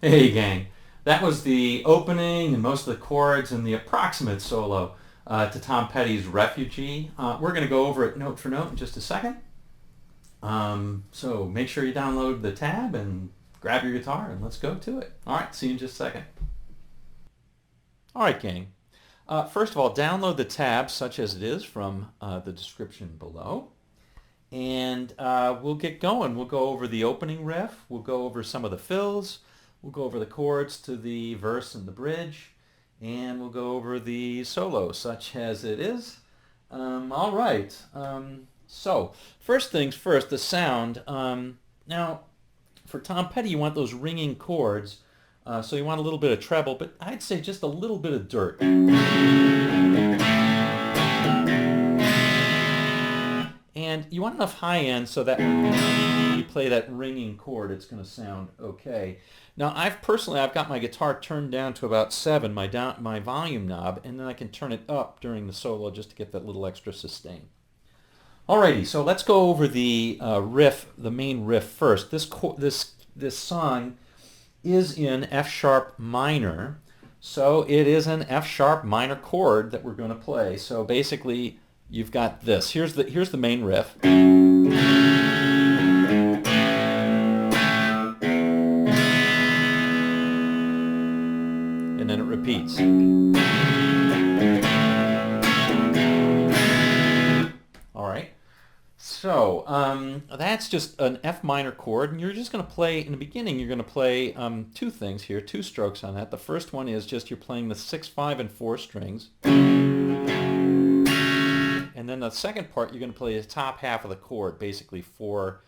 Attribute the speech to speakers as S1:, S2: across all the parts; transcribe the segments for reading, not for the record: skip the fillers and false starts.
S1: Hey gang, that was the opening and most of the chords and the approximate solo to Tom Petty's Refugee. We're going to go over it note for note in just a second. So make sure you download the tab and grab your guitar and let's go to it. Alright, see you in just a second. Alright gang, first of all download the tab such as it is from the description below. And we'll get going. We'll go over the opening riff, we'll go over some of the fills, we'll go over the chords to the verse and the bridge, and we'll go over the solo such as it is. All right. So first things first, the sound. Now, for Tom Petty, you want those ringing chords, so you want a little bit of treble, but I'd say just a little bit of dirt. And you want enough high end so that when you play that ringing chord, it's going to sound okay. Now, I've got my guitar turned down to about 7, my volume knob, and then I can turn it up during the solo just to get that little extra sustain. Alrighty, so let's go over the riff, the main riff first. This song is in F sharp minor, so it is an F sharp minor chord that we're going to play. So basically, you've got this. Here's the main riff. And then it repeats. All right. So that's just an F minor chord, and you're just going to play, in the beginning, you're going to play two things here, 2 strokes on that. The first one is just you're playing the 6, 5, and 4 strings. And then the second part, you're going to play the top half of the chord, basically 4,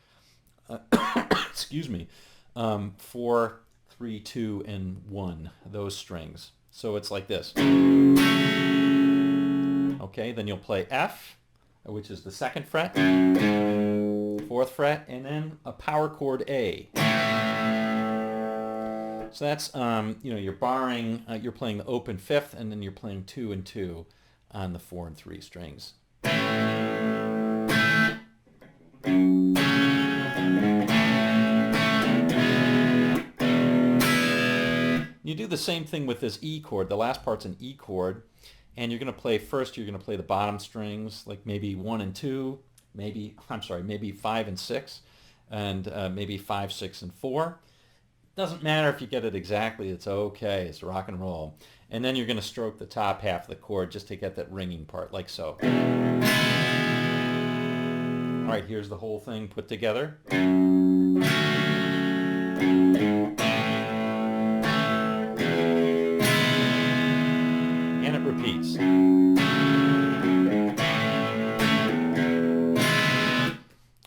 S1: excuse me, 4, 3, 2, and 1, those strings. So it's like this. Okay, then you'll play F, which is the 2nd fret, 4th fret, and then a power chord A. So that's, you're barring, you're playing the open 5th, and then you're playing 2 and 2 on the 4 and 3 strings. You do the same thing with this E chord. The last part's an E chord, and you're going to play first, you're going to play the bottom strings, like maybe 1 and 2, maybe 5 and 6, and maybe 5, 6, and 4. Doesn't matter if you get it exactly, it's okay, it's rock and roll. And then you're going to stroke the top half of the chord just to get that ringing part, like so. All right, here's the whole thing put together. And it repeats.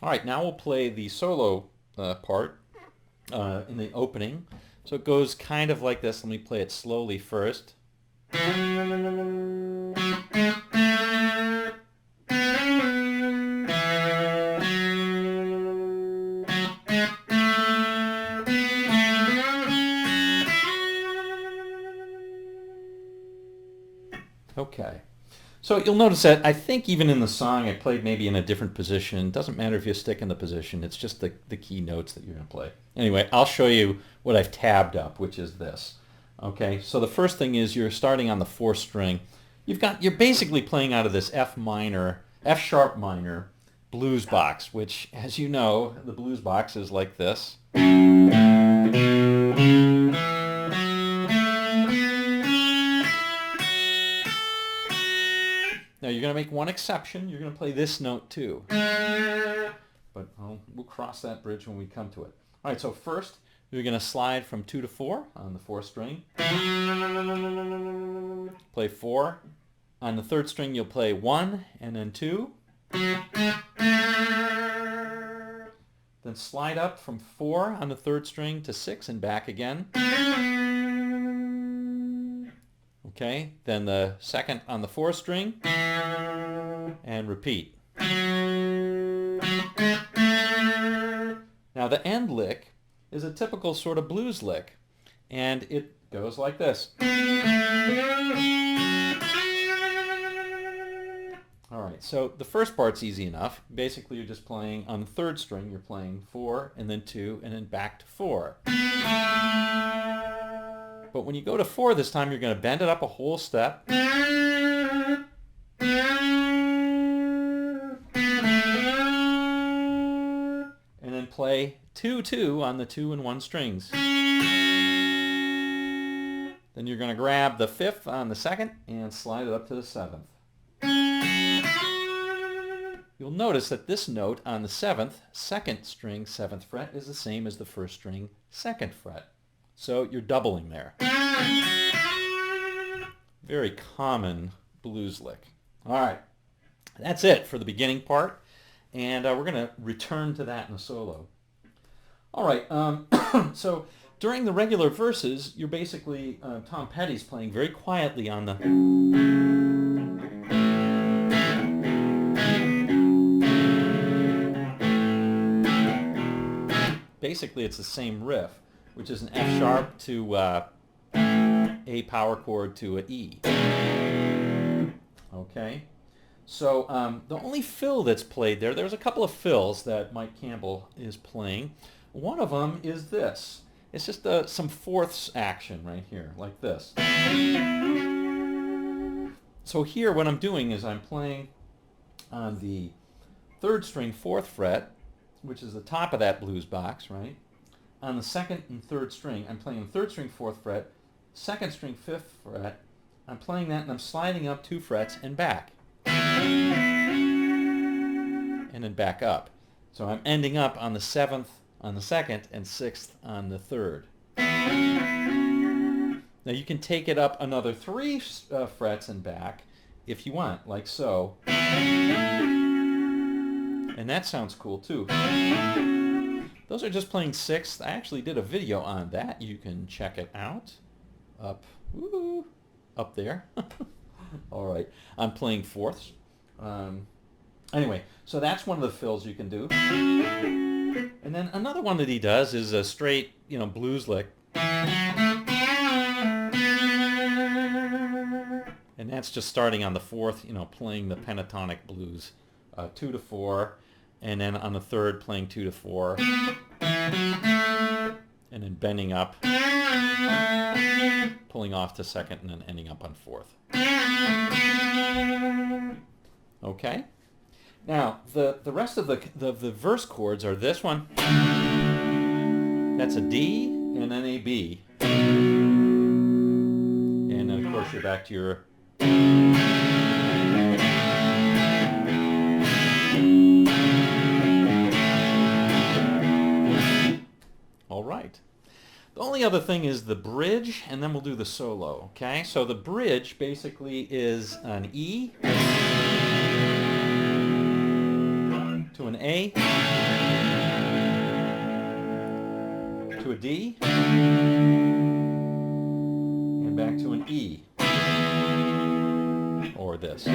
S1: All right, now we'll play the solo part in the opening. So it goes kind of like this. Let me play it slowly first. Okay. So you'll notice that I think even in the song I played maybe in a different position. Doesn't matter if you stick in the position. It's just the key notes that you're going to play. Anyway, I'll show you what I've tabbed up, which is this. Okay, so the first thing is you're starting on the 4th string. You're basically playing out of this F sharp minor blues box, which, as you know, the blues box is like this. Now you're going to make one exception. You're going to play this note too. But we'll cross that bridge when we come to it. All right, so first you're going to slide from 2 to 4 on the 4th string. Play 4. On the 3rd string you'll play 1 and then 2. Then slide up from 4 on the 3rd string to 6 and back again. Okay, then the 2nd on the 4th string, and repeat. Now the end lick is a typical sort of blues lick, and it goes like this. Alright, so the first part's easy enough. Basically you're just playing on the 3rd string, you're playing 4, and then 2, and then back to 4. But when you go to 4 this time, you're going to bend it up a whole step. And then play 2-2 on the 2 and 1 strings. Then you're going to grab the 5th on the 2nd and slide it up to the 7th. You'll notice that this note on the 7th, 2nd string, 7th fret, is the same as the 1st string, 2nd fret. So you're doubling there. Very common blues lick. All right, that's it for the beginning part, and we're going to return to that in the solo. All right, so during the regular verses, you're basically, Tom Petty's playing very quietly on the... Basically, it's the same riff, which is an F sharp to A power chord to an E. Okay, so the only fill that's played there's a couple of fills that Mike Campbell is playing. One of them is this. It's just some fourths action right here, like this. So here what I'm doing is I'm playing on the 3rd string 4th fret, which is the top of that blues box, right? On the 2nd and 3rd string, I'm playing the 3rd string 4th fret, 2nd string 5th fret. I'm playing that and I'm sliding up 2 frets and back. And then back up. So I'm ending up on the 7th on the 2nd and 6th on the 3rd. Now you can take it up another 3 frets and back if you want, like so. And that sounds cool too. Those are just playing 6th. I actually did a video on that. You can check it out. Up there. All right. I'm playing 4ths. Anyway, so that's one of the fills you can do. And then another one that he does is a straight, blues lick. And that's just starting on the 4th, playing the pentatonic blues, 2-4, and then on the 3rd playing 2-4, and then bending up, pulling off to 2nd, and then ending up on 4th. Okay. Now the rest of the verse chords are this one. That's a D and then a B, and then of course you're back to your. All right. The only other thing is the bridge, and then we'll do the solo, okay? So the bridge basically is an E to an A to a D and back to an E, or this.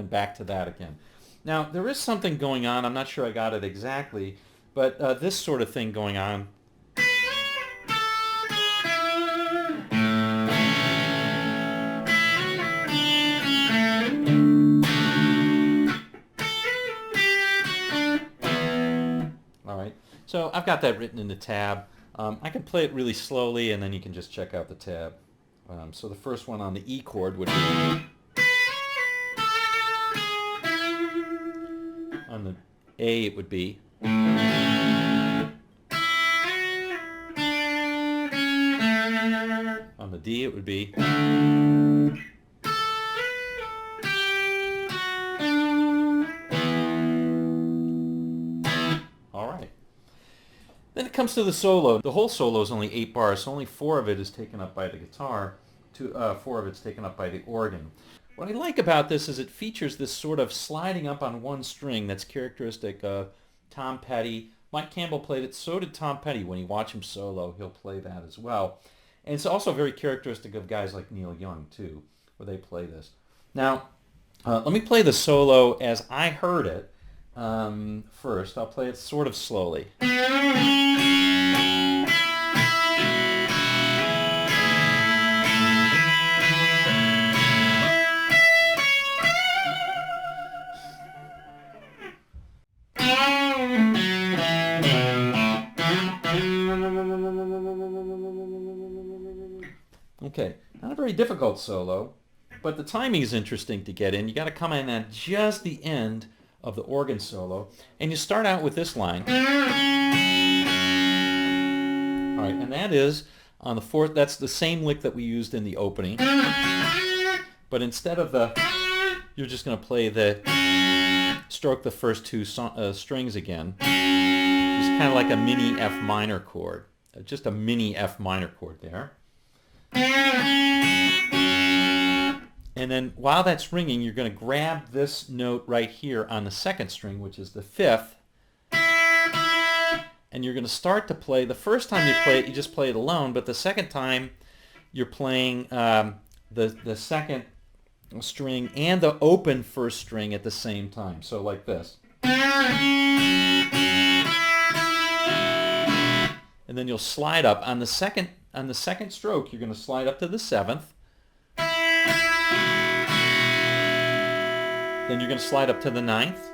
S1: Back to that again. Now there is something going on. I'm not sure I got it exactly, but this sort of thing going on. All right, so I've got that written in the tab. I can play it really slowly and then you can just check out the tab. So the first one on the E chord would be. On the A it would be. On the D it would be. All right. Then it comes to the solo. The whole solo is only 8 bars, so only 4 of it is taken up by the guitar, 4 of it's taken up by the organ. What I like about this is it features this sort of sliding up on one string that's characteristic of Tom Petty. Mike Campbell played it, so did Tom Petty. When you watch him solo, he'll play that as well. And it's also very characteristic of guys like Neil Young, too, where they play this. Now, let me play the solo as I heard it first. I'll play it sort of slowly. Okay, not a very difficult solo, but the timing is interesting to get in. You got to come in at just the end of the organ solo, and you start out with this line. All right, and that is on the fourth. That's the same lick that we used in the opening, but instead of the, you're just going to play the, stroke the first two strings again. It's kind of like a mini F minor chord, just a mini F minor chord there. And then while that's ringing, you're going to grab this note right here on the second string, which is the fifth, and you're going to start to play. The first time you play it, you just play it alone, but the second time you're playing the second string and the open first string at the same time. So like this. And then you'll slide up on the second stroke. You're going to slide up to the seventh. Then you're going to slide up to the ninth.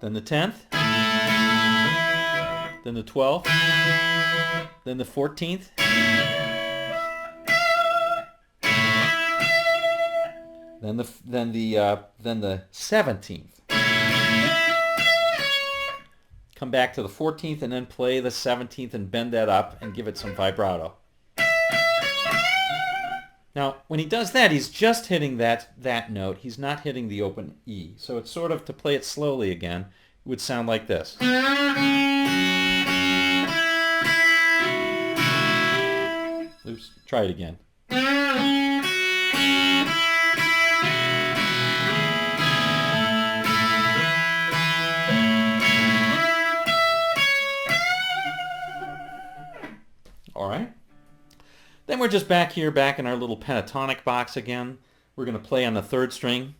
S1: Then the 10th. Then the 12th. Then the 14th. Then the 17th. Come back to the 14th and then play the 17th and bend that up and give it some vibrato. Now, when he does that, he's just hitting that note. He's not hitting the open E. So it's sort of, to play it slowly again, it would sound like this. Oops, try it again. All right. Then we're just back here, back in our little pentatonic box again. We're going to play on the third string.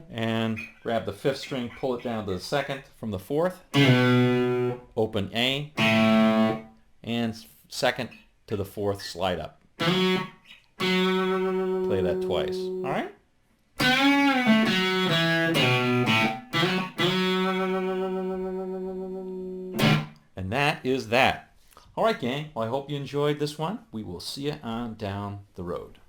S1: And grab the fifth string, pull it down to the second from the fourth. Open A. And second to the fourth, slide up. Play that twice. All right? And that is that. All right, gang. Well, I hope you enjoyed this one. We will see you on down the road.